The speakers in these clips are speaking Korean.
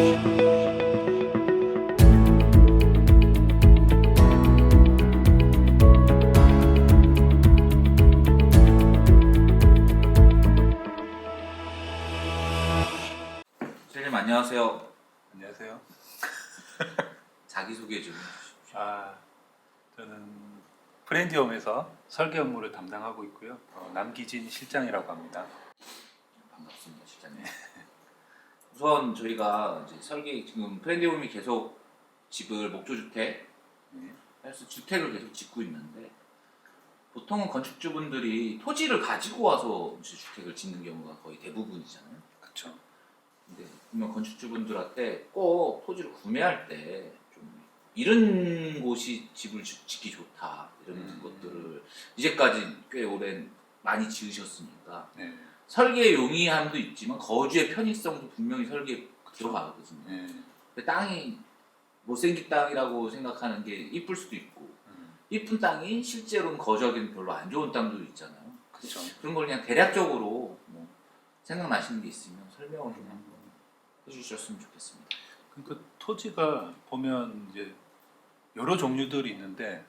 선생님 안녕하세요. 안녕하세요. 자기소개 좀 해주십시오. 저는 프렌디홈에서 설계 업무를 담당하고 있고요. 남기진 실장이라고 합니다. 반갑습니다, 실장님. 우선 저희가 이제 설계 지금 프렌디홈이 계속 집을 목조주택, 그래서 주택을 계속 짓고 있는데 보통은 건축주분들이 토지를 가지고 와서 이제 주택을 짓는 경우가 거의 대부분이잖아요. 그렇죠. 근데 보면 건축주분들한테 꼭 토지를 구매할 때 좀 이런 곳이 집을 짓기 좋다 이런 것들을 이제까지 꽤 오랜 많이 지으셨으니까 네. 설계의 용이함도 있지만 거주의 편의성도 분명히 설계에 들어가거든요. 네. 근데 땅이 못생긴 땅이라고 생각하는 게 이쁠 수도 있고 이쁜 땅이 실제로는 거주하기는 별로 안 좋은 땅도 있잖아요. 그렇죠. 그런 걸 그냥 대략적으로 뭐 생각나시는 게 있으면 설명을 좀 한번 해주셨으면 좋겠습니다. 그러니까 토지가 보면 이제 여러 종류들이 있는데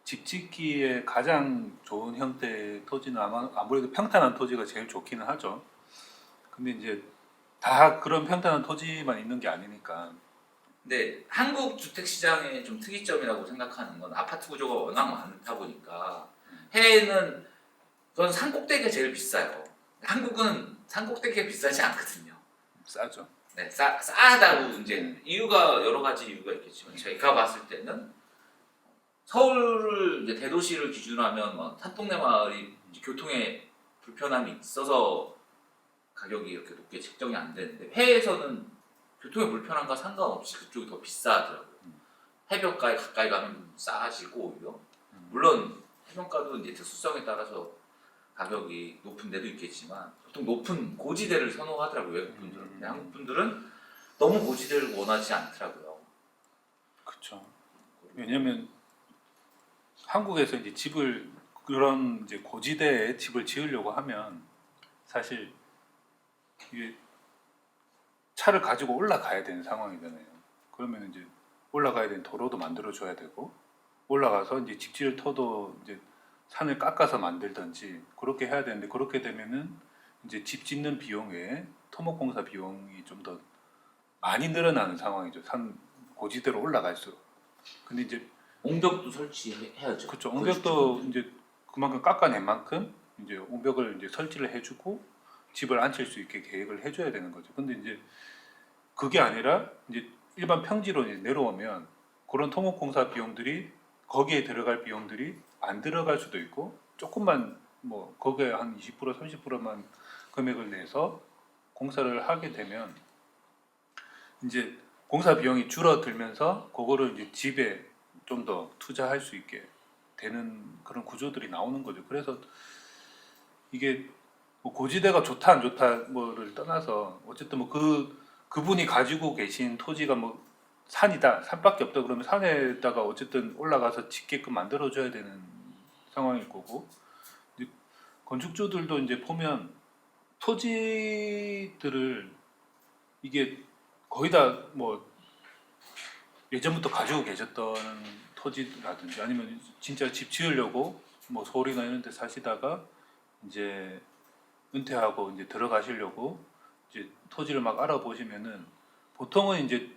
집 짓기에 가장 좋은 형태의 토지는 아무래도 평탄한 토지가 제일 좋기는 하죠. 근데 이제 다 그런 평탄한 토지만 있는 게 아니니까. 근데 한국 주택 시장의 좀 특이점이라고 생각하는 건 아파트 구조가 워낙 많다 보니까 해외는 저는 산꼭대기가 제일 비싸요. 한국은 산꼭대기가 비싸지 않거든요. 싸죠. 네, 싸다고 이제 이유가 여러 가지 이유가 있겠지만 제가 봤을 때는 서울을 이제 대도시를 기준으로 하면 막 산동네 마을이 이제 교통에 불편함이 있어서 가격이 이렇게 높게 책정이 안 되는데 해외에서는 교통의 불편함과 상관없이 그쪽이 더 비싸더라고요. 해변가에 가까이 가면 싸지고 오히려 물론 해변가도 이제 특수성에 따라서 가격이 높은 데도 있겠지만 보통 높은 고지대를 선호하더라고요, 외국 분들은. 근데 한국 분들은 너무 고지대를 원하지 않더라고요. 그렇죠. 왜냐면 한국에서 이제 집을 그런 이제 고지대에 집을 지으려고 하면 사실 이게 차를 가지고 올라가야 되는 상황이잖아요. 그러면 이제 올라가야 되는 도로도 만들어 줘야 되고 올라가서 이제 집지를 터도 이제 산을 깎아서 만들든지 그렇게 해야 되는데 그렇게 되면은 이제 집 짓는 비용 외에 토목공사 비용이 좀 더 많이 늘어나는 상황이죠. 산 고지대로 올라갈수록. 근데 이제 옹벽도 설치해야죠. 그렇죠. 옹벽도 이제 그만큼 깎아낸 만큼 이제 옹벽을 이제 설치를 해주고 집을 앉힐 수 있게 계획을 해줘야 되는 거죠. 근데 이제 그게 아니라 이제 일반 평지로 이제 내려오면 그런 토목공사 비용들이 거기에 들어갈 비용들이 안 들어갈 수도 있고 조금만 뭐 거기에 한 20% 30%만 금액을 내서 공사를 하게 되면 이제 공사 비용이 줄어들면서 그거를 이제 집에 좀 더 투자할 수 있게 되는 그런 구조들이 나오는 거죠. 그래서 이게 뭐 고지대가 좋다 안 좋다 뭐를 떠나서 어쨌든 뭐 그분이 가지고 계신 토지가 뭐 산이다 산밖에 없다 그러면 산에다가 어쨌든 올라가서 짓게끔 만들어줘야 되는 상황일 거고 이제 건축주들도 이제 보면 토지들을 이게 거의 다 뭐 예전부터 가지고 계셨던 토지라든지 아니면 진짜 집 지으려고 뭐 서울이나 이런 데 사시다가 이제 은퇴하고 이제 들어가시려고 이제 토지를 막 알아보시면은 보통은 이제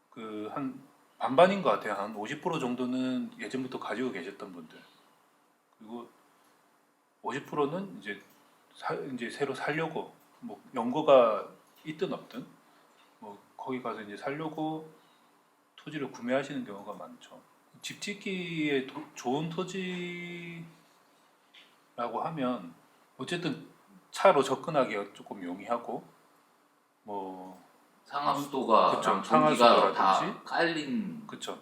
그 한 반반인 것 같아요. 한 50% 정도는 예전부터 가지고 계셨던 분들 그리고 50%는 이제 새로 살려고 뭐 연고가 있든 없든 뭐 거기 가서 이제 살려고 토지를 구매하시는 경우가 많죠. 집 짓기에 좋은 토지라고 하면 어쨌든 차로 접근하기가 조금 용이하고 뭐 상하수도가 그쵸, 전기가 상하수도라든지. 다 깔린 그쵸.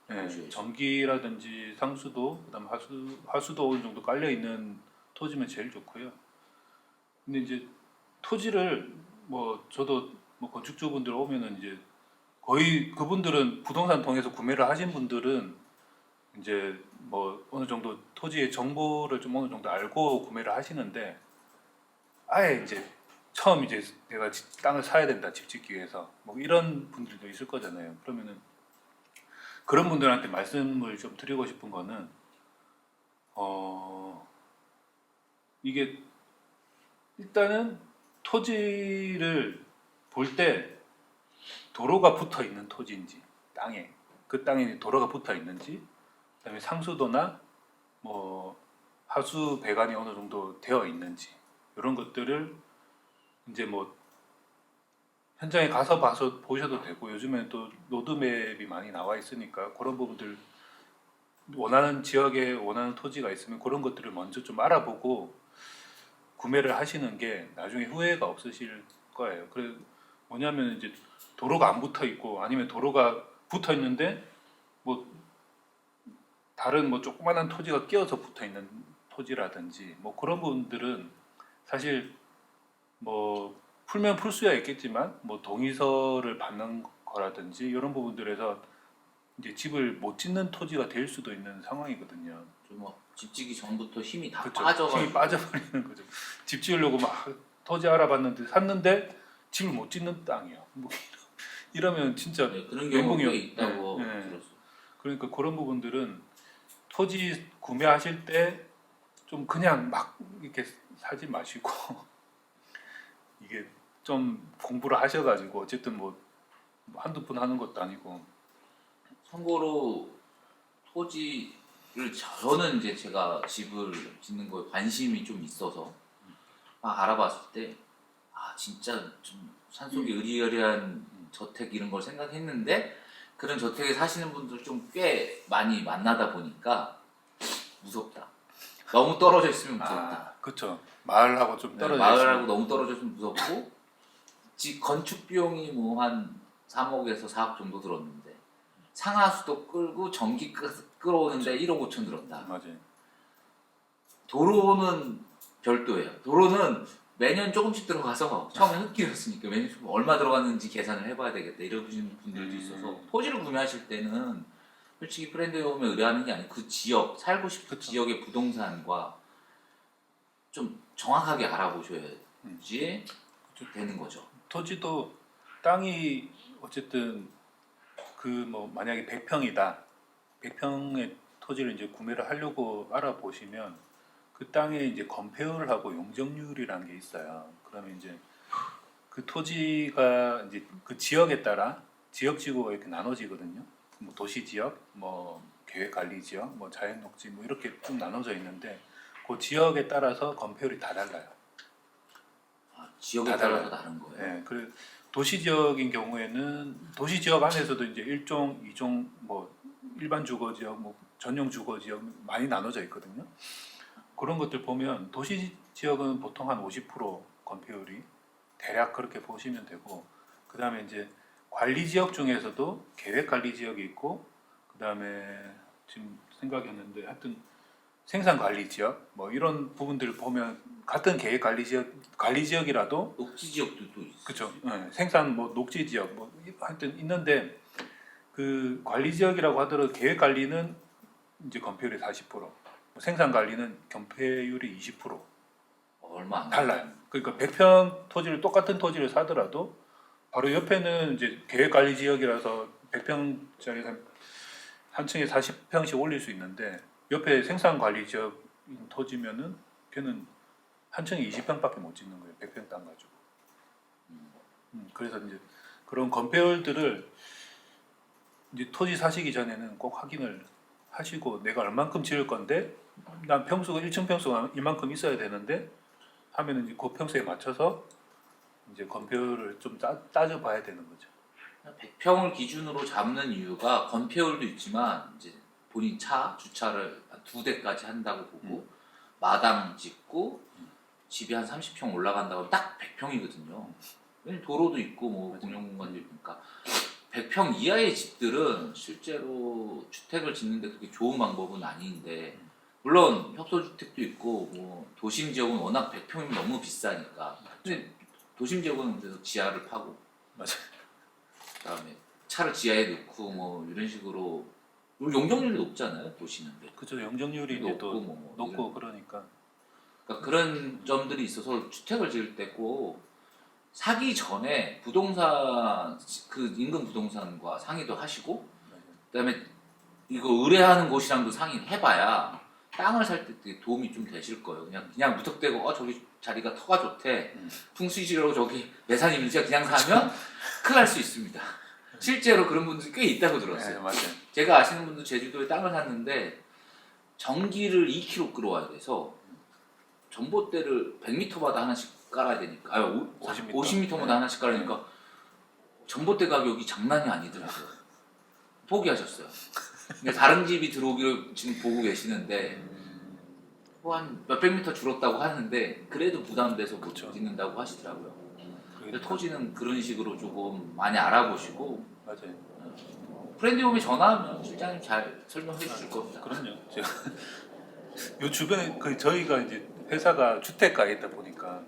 그렇죠. 네, 전기라든지 상수도 그다음 하수도 어느 정도 깔려 있는 토지면 제일 좋고요. 근데 이제 토지를 뭐 저도 뭐 건축주분들 오면은 이제 거의 그분들은 부동산 통해서 구매를 하신 분들은 이제 뭐 어느 정도 토지의 정보를 좀 어느 정도 알고 구매를 하시는데 아예 이제 처음 이제 내가 땅을 사야 된다 집 짓기 위해서 뭐 이런 분들도 있을 거잖아요. 그러면은 그런 분들한테 말씀을 좀 드리고 싶은 거는 이게 일단은 토지를 볼 때 도로가 붙어 있는 토지인지 땅에 그 땅에 도로가 붙어 있는지 그다음에 상수도나 뭐 하수 배관이 어느 정도 되어 있는지 이런 것들을 이제 뭐 현장에 가서 봐서 보셔도 되고 요즘엔 또 로드맵이 많이 나와 있으니까 그런 부분들 원하는 지역에 원하는 토지가 있으면 그런 것들을 먼저 좀 알아보고 구매를 하시는 게 나중에 후회가 없으실 거예요. 그래 뭐냐면 이제 도로가 안 붙어 있고 아니면 도로가 붙어 있는데 뭐 다른 뭐 조그만한 토지가 끼어서 붙어 있는 토지라든지 뭐 그런 부분들은 사실 뭐 풀면 풀 수야 있겠지만 뭐 동의서를 받는 거라든지 이런 부분들에서 이제 집을 못 짓는 토지가 될 수도 있는 상황이거든요. 좀집 짓기 전부터 힘이 다 그렇죠. 빠져가지고 힘이 빠져버리는 거죠. 집 지으려고 막 토지 알아봤는데 샀는데 집을 못 짓는 땅이야. 뭐 이러면 진짜 네, 그런 경우가 꽤 멘붕이 있다고 네. 들었어요. 그러니까 그런 부분들은 토지 구매하실 때 좀 그냥 막 이렇게 사지 마시고 이게 좀 공부를 하셔가지고 어쨌든 뭐 한두 푼 하는 것도 아니고 참고로 토지를 저는 이제 제가 집을 짓는 거에 관심이 좀 있어서 막 알아봤을 때 진짜 좀 산속에 으리으리한 저택 이런 걸 생각했는데 그런 저택에 사시는 분들 좀 꽤 많이 만나다 보니까 무섭다. 너무 떨어져 있으면 무섭다. 그렇죠. 마을하고 좀 네, 떨어져 마을하고 있으면 너무 떨어져 있으면 무섭고 집 건축 비용이 뭐 한 3억에서 4억 정도 들었는데 상하수도 끌고 전기 끌어오는데 1억 5천 들었다. 맞아요. 도로는 별도예요. 도로는 매년 조금씩 들어가서 처음에 흙길이었으니까 매년 조금 얼마 들어갔는지 계산을 해봐야 되겠다 이러시는 분들도 있어서 토지를 구매하실 때는 솔직히 브랜드홈에 의뢰하는 게 아니고 그 지역 살고 싶은 그쵸. 지역의 부동산과 좀 정확하게 알아보셔야지 되는 거죠. 토지도 땅이 어쨌든 그 뭐 만약에 100평이다. 100평의 토지를 이제 구매를 하려고 알아보시면 그 땅에 이제 건폐율하고 용적률이라는 게 있어요. 그러면 이제 그 토지가 이제 그 지역에 따라 지역지구가 이렇게 나눠지거든요. 뭐 도시 지역, 뭐 계획 관리 지역, 뭐 자연 녹지 뭐 이렇게 쭉 나눠져 있는데 그 지역에 따라서 건폐율이 다 달라요. 지역에 다 따라서 달라요. 다른 거예요. 네, 그 도시 지역인 경우에는 도시 지역 안에서도 이제 1종, 2종, 뭐 일반 주거 지역, 뭐 전용 주거 지역 많이 나눠져 있거든요. 그런 것들 보면 도시 지역은 보통 한 50% 건폐율이 대략 그렇게 보시면 되고 그 다음에 이제 관리 지역 중에서도 계획 관리 지역이 있고 그 다음에 지금 생각했는데 하여튼 생산 관리 지역 뭐 이런 부분들을 보면 같은 계획 관리 지역이라도 녹지 지역들도 있어요. 그렇죠. 생산 뭐 녹지 지역 뭐 하여튼 있는데 그 관리 지역이라고 하더라도 계획 관리는 이제 건폐율이 40%, 뭐 생산 관리는 건폐율이 20% 얼마 안 달라요. 그러니까 100평 토지를 똑같은 토지를 사더라도 바로 옆에는 이제 계획 관리 지역이라서 100평짜리 한 층에 40평씩 올릴 수 있는데 옆에 생산 관리 지역인 토지면은 걔는 한 층에 20평밖에 못 짓는 거예요. 100평 땅 가지고. 그래서 이제 그런 건폐율들을 이제 토지 사시기 전에는 꼭 확인을 하시고 내가 얼만큼 지을 건데 난 평수가 1층 평수가 이만큼 있어야 되는데 하면은 이제 그 평수에 맞춰서 이제 건폐율을 좀 따져봐야 되는 거죠. 100평을 기준으로 잡는 이유가 건폐율도 있지만 이제 본인 주차를 한 2대까지 한다고 보고 마당 짓고 집이 한 30평 올라간다고 하면 딱 100평이거든요. 왜냐면 도로도 있고 뭐 공용공간도 있으니까 100평 이하의 집들은 실제로 주택을 짓는데 그렇게 좋은 방법은 아닌데 물론 협소주택도 있고 뭐 도심 지역은 워낙 100평이면 너무 비싸니까 근데 도심 지역은 그래서 지하를 파고 맞아요. 그다음에 차를 지하에 넣고 뭐 이런 식으로 그리고 용적률이 높잖아요 도시는. 그죠. 영정률이 이제 또 뭐 높고 이런. 그러니까 그러니까 그런 점들이 있어서 주택을 지을 때 꼭 사기 전에 부동산 그 인근 부동산과 상의도 하시고 그다음에 이거 의뢰하는 곳이랑도 상의를 해봐야 땅을 살 때 도움이 좀 되실 거예요. 그냥 무턱대고 저기 자리가 터가 좋대 풍수지리로 저기 매산입니다 그냥 사면 큰일 날 수 있습니다. 실제로 그런 분들이 꽤 있다고 들었어요. 네, 맞아요. 제가 아시는 분도 제주도에 땅을 샀는데 전기를 2km 끌어와야 돼서 전봇대를 100m마다 하나씩 깔아야 되니까 50m. 50m마다 네. 하나씩 깔으니까 전봇대 가격이 장난이 아니더라고요. 포기하셨어요. 근데 다른 집이 들어오기를 지금 보고 계시는데 뭐 한 몇백 미터 줄었다고 하는데 그래도 부담돼서 못 그쵸. 짓는다고 하시더라고요. 근데 그러니까, 토지는 그런 식으로 조금 많이 알아보시고 맞아요. 프렌드홈에 전화하면 실장님 잘 설명해 주실 겁니다. 그럼요. 제가 요 주변에 저희가 이제 회사가 주택가에 있다 보니까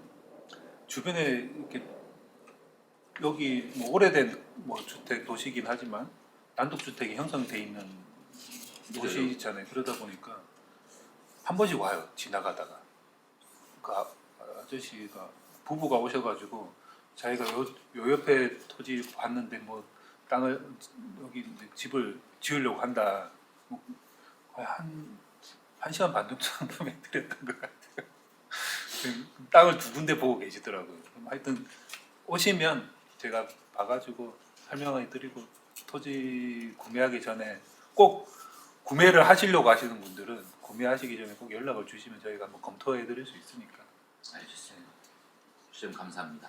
주변에 이렇게 여기 뭐 오래된 뭐 주택 도시긴 하지만 단독 주택이 형성돼 있는 도시 있잖아요. 그러다 보니까 한 번씩 와요. 지나가다가 그 아저씨가 부부가 오셔가지고 자기가 요 옆에 토지 봤는데 뭐 땅을 여기 이제 집을 지으려고 한다. 뭐 거의 한 시간 반 정도 드렸던 것 같아요. 땅을 두 군데 보고 계시더라고요. 그럼 하여튼 오시면 제가 봐가지고 설명해 드리고 토지 구매하기 전에 꼭 구매를 하시려고 하시는 분들은 구매하시기 전에 꼭 연락을 주시면 저희가 한번 검토해 드릴 수 있으니까. 알겠습니다. 시험 감사합니다.